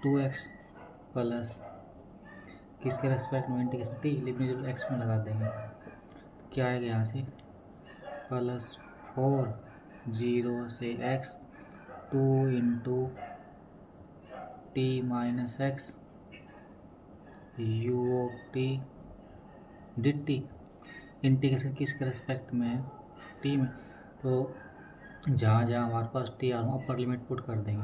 2x प्लस किसके रेस्पेक्ट में इंटीग्रेशन टी लिबनिज एक्स में लगा देंगे, तो क्या आएगा यहाँ से +4 0 से x 2 into T minus x u of t d T. Integration किसके रेस्पेक्ट में है, टी में, तो जहाँ जहाँ हमारे पास टी आ रहा अपर लिमिट पुट कर देंगे,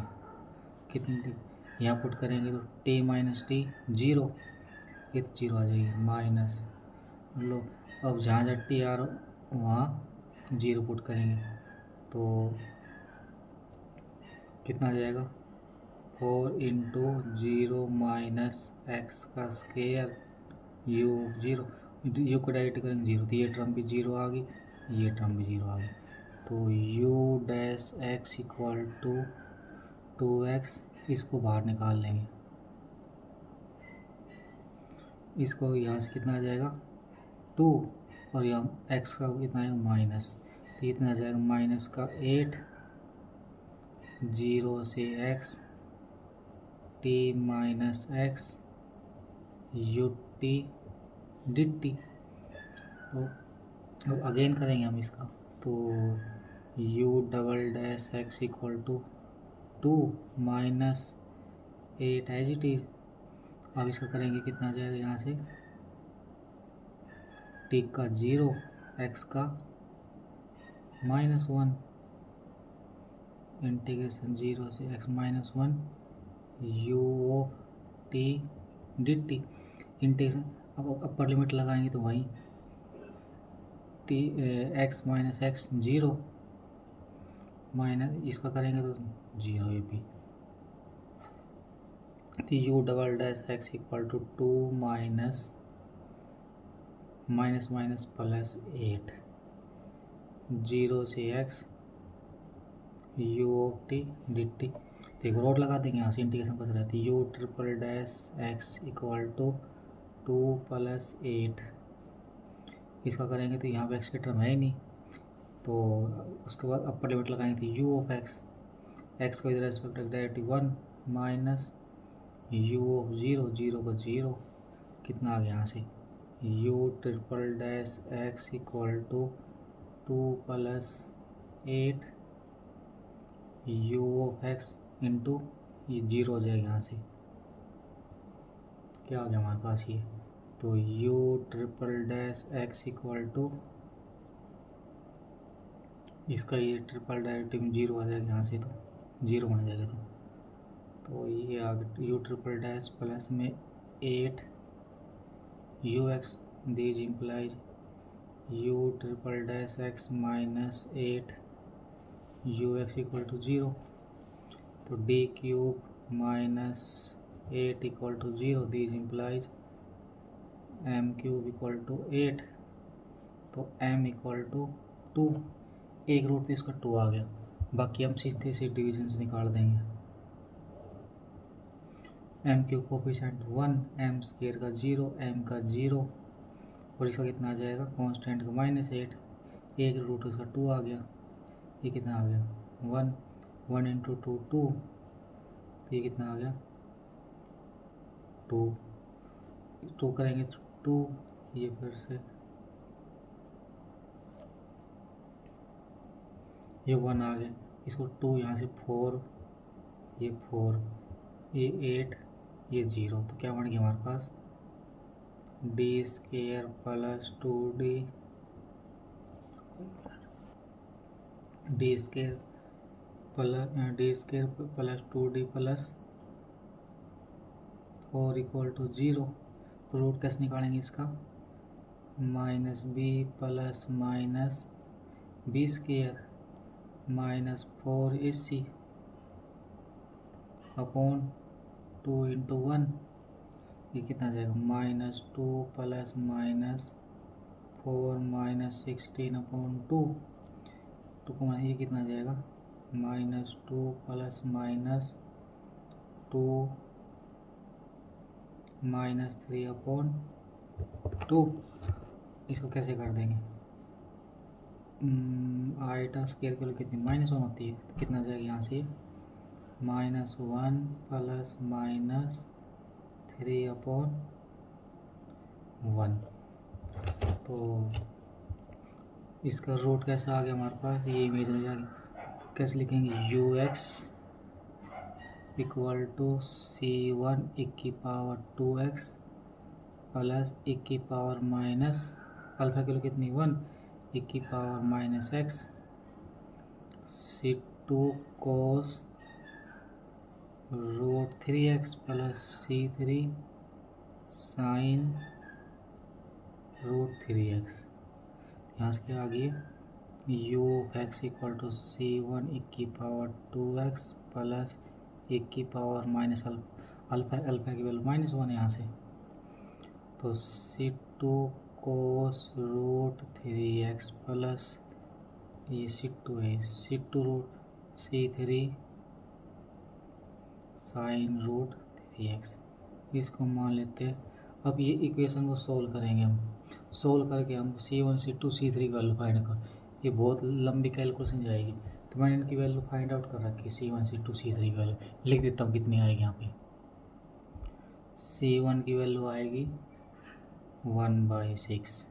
कितनी यहाँ पुट करेंगे तो टी माइनस टी 0, ये तो 0 आ जाएगी माइनस लो। अब जहाँ जहाँ टी आ रहा वहाँ 0 पुट करेंगे, तो कितना आ जाएगा 4 इंटू 0 माइनस एक्स का स्क्वायर u 0, u को डायरेक्ट करेंगे 0, तो ये टर्म भी 0 आ गई, ये टर्म भी 0 आ गई। तो u dash x equal to 2x, इसको बाहर निकाल लेंगे। इसको यहाँ से कितना आ जाएगा 2, और यहाँ x का कितना आएगा माइनस, तो इतना आ जाएगा माइनस का 8, 0 से x t minus x u t dt। तो अब अगेन करेंगे हम इसका, तो u double dash x equal to 2 minus 8 as it is. अब इसका करेंगे कितना आ जाएगा यहाँ से t का 0, x का -1, इंटीग्रेशन 0 से x -1 u t dt। Integration अब अपर लिमिट लगाएंगे तो वहीं t x minus x 0 minus इसका करेंगे तो 0 ये भी, तो u double dash x equal to 2 minus minus plus 8, 0 से x u t dt। देखो रोड लगा देंगे, यहाँ से इंटीग्रेशन बस रहती है u triple dash x equal to 2 plus 8। इसका करेंगे तो यहाँ पे x के टर्म है ही नहीं, तो उसके बाद अपर लिमिट लगाएंगे तो u ऑफ x को इधर respect directly 1 minus u of 0 को 0, कितना आ गया यहाँ से u triple dash x equal to 2 plus 8 u of x into ये 0 हो जाएगा, यहाँ से क्या आ गया हमारे पास ये, तो u triple dash x equal to इसका ये ट्रिपल डायरेक्टिव में 0 आ जाएगा, यहाँ से तो 0 बन जाएगा। तो ये आ गया u ट्रिपल डैश प्लस में 8 ux, this implies u triple dash x minus 8 ux equal to 0, तो d cube minus 8 equal to 0, this implies m cube equal to 8, तो m इक्वल टू 2। एक रूट तो इसका 2 आ गया, बाकी हम सीधे से डिविजन से निकाल देंगे। m cube coefficient 1, m square का 0, m का 0, और इसका कितना आ जाएगा कांस्टेंट का -8, एक रूट इसका 2 आ गया, ये कितना आ गया 1, 1 इंटू 2 2, तो ये कितना आ गया 2 करेंगे तो 2, ये फिर से ये 1 आ गया, इसको 2 यहाँ से 4, ये 4, ये 8, ये 0, तो क्या बन गया हमारे पास D square plus 2d, D square plus 2d plus 4 equal to 0। तो रूट कैसे निकालेंगे इसका, minus B plus minus B square minus 4ac upon 2 into 1, ये कितना आ जाएगा -2 प्लस माइनस 4 माइनस 16 अपॉन 2, तो ये कितना आ जाएगा -2 प्लस माइनस 2 माइनस 3 अपॉन 2। इसको कैसे कर देंगे, आइटा स्क्वायर की वैल्यू कितनी -1 होती है, तो कितना आ जाएगा यहाँ से -1 प्लस माइनस 3 अपॉन 1। तो इसका रूट कैसा आ गया हमारे पास, ये इमेज में जाएगी, कैसे लिखेंगे ux equal to c1 e की पावर 2x प्लस e की पावर माइनस अल्फा की वैल्यू कितनी 1 e की power minus x c2 cos root 3x plus c3 sine root 3x। यहाँ से क्या आ गया u of x equal to c1 e की पावर 2x प्लस e की पावर माइनस अल्फा की वैल्यू -1 यहाँ से, तो c2 cos root 3x plus ये c2 है, c2 root c3 sine root 3x, इसको मान लेते हैं। अब ये इक्वेशन को सोल्व करेंगे हम। सोल्व करके हम C1 C2 C3 की वैल्यू फाइंड कर, ये बहुत लंबी कैलकुलेशन जाएगी, तो मैंने इनकी वैल्यू फाइंड आउट कर रखी है। C1 C2 C3 की वैल्यू लिख देता हूँ कितनी आएगी यहाँ पे। C1 की वैल्यू आएगी 1/6,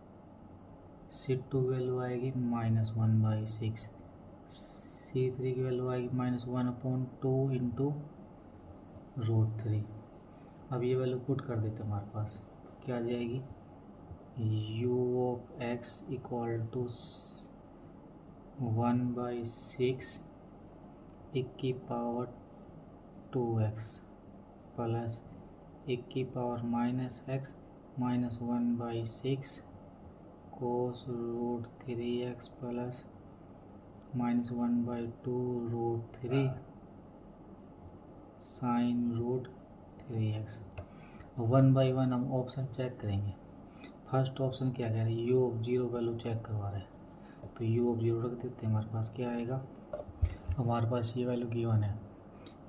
C2 की वैल्यू आएगी -1/6, C3 की वैल्यू आएगी -1/2 इंटू √3। अब ये वैल्यू पुट कर देते हैं हमारे पास, तो क्या आ जाएगी, u(x) = 1/6 e⁻²x plus e⁻−x -1/6 cos √3x plus -1/2 √3 sine √3x। 1 by 1 हम ऑप्शन चेक करेंगे। फर्स्ट ऑप्शन क्या कह रहे हैं, u(0) वैल्यू चेक करवा रहे हैं, तो u(0) रख देते हैं। हमारे पास क्या आएगा, हमारे पास ये वैल्यू गिवन है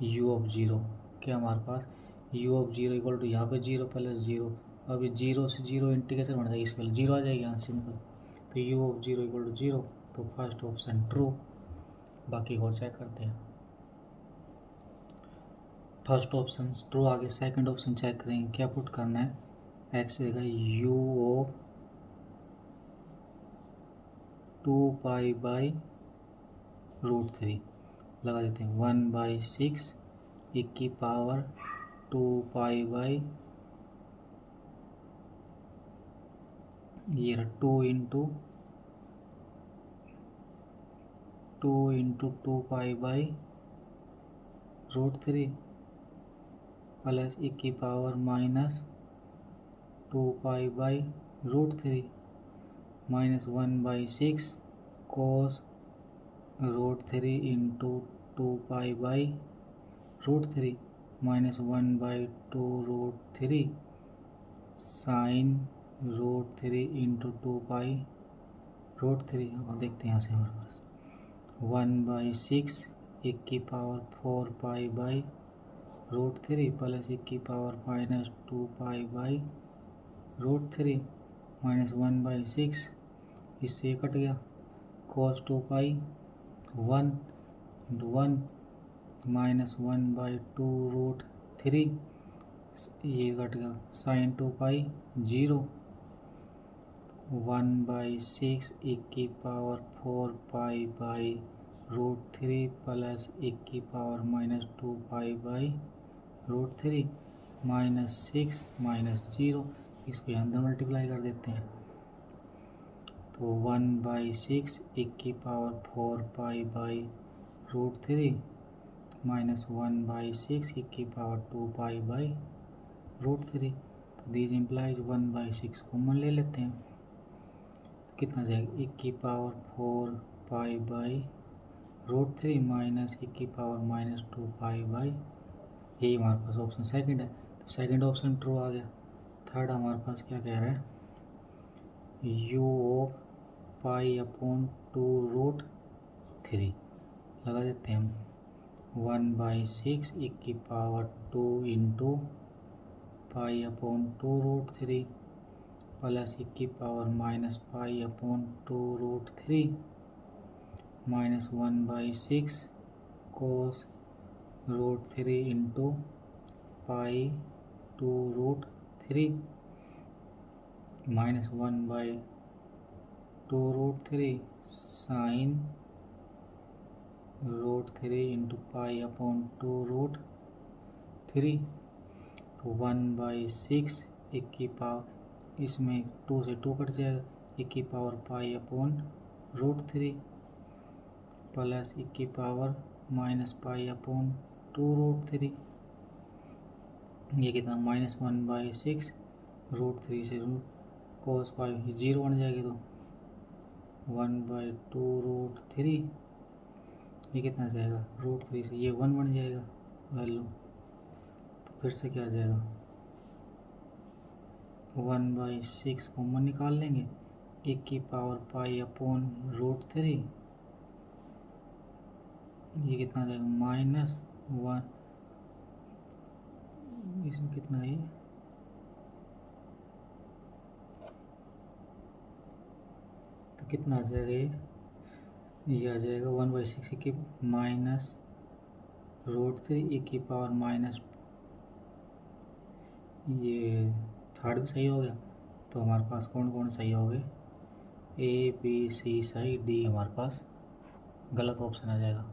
u(0), क्या हमारे पास u(0) इक्वल टू यहाँ पे 0 प्लस 0, अब 0 से 0 इंटीग्रेशन बन जाएगी, इस वैल्यू 0 आ जाएगी, यहाँ सिंपल। तो u(0) इक्वल टू 0, तो फर्स्ट ऑप्शन ट्रू। बाकी और चेक करते हैं। फर्स्ट ऑप्शन ट्रू, आगे सेकंड ऑप्शन चेक करेंगे। क्या पुट करना है, x रहेगा u(2π/√3) लगा देते हैं। 1/6 e⁻²π/, ये 2 into 2π/√3 plus e⁻²π/√3 -1/6 cos √3 into 2π/√3 -1/2 √3 sine √3 into 2π/√3। अब देखते हैं यहाँ से हमारे पास 1/6 e⁻4π/√3 प्लस e⁻−2π/√3 -1/6, इससे कट गया, cos 2π 1 इंटू 1 -1/2 √3, ये कट गया, साइन 2π 0, 1/6 e⁻4π/√3 प्लस e⁻−2π/√3 -6 -0, इसको यहाँ अंदर मल्टीप्लाई कर देते हैं। तो 1/6 e⁻4π/√3 -1/6 e⁻2π/√3, तो दीज इम्प्लाइज 1/6 कॉमन ले लेते हैं, तो कितना जाएगा, e⁻4π/√3 माइनस e⁻−2π/, यही हमारे पास ऑप्शन सेकंड है। तो सेकंड ऑप्शन ट्रू आ गया। थर्ड हमारे पास क्या कह रहा है, u(π/2√3) लगा देते हैं हम। 1/6 e⁻2 into π/2√3 plus e⁻−π/2√3 -1/6 cos √3 into π/2√3 -1/2√3 sine √3 into π/2√3। तो 1/6 इसमें 2 से 2 कट जाएगा, e⁻π/√3 प्लस e⁻−π/2√3, ये कितना -1/6 √3 से cos π 0 बन जाएगी, तो 1/2√3, ये कितना जाएगा, √3 से ये 1 बन जाएगा वैल्यू, तो फिर से क्या आ जाएगा, 1/6 कॉमन निकाल लेंगे, e⁻π/√3, ये कितना जाएगा -1 इसमें कितना है, तो कितना आ जाएगा, ये आ जाएगा 1/6 की माइनस √3 e की पावर माइनस, ये थर्ड भी सही हो गया। तो हमारे पास कौन कौन सही हो गए, A B C सही, D हमारे पास गलत ऑप्शन आ जाएगा।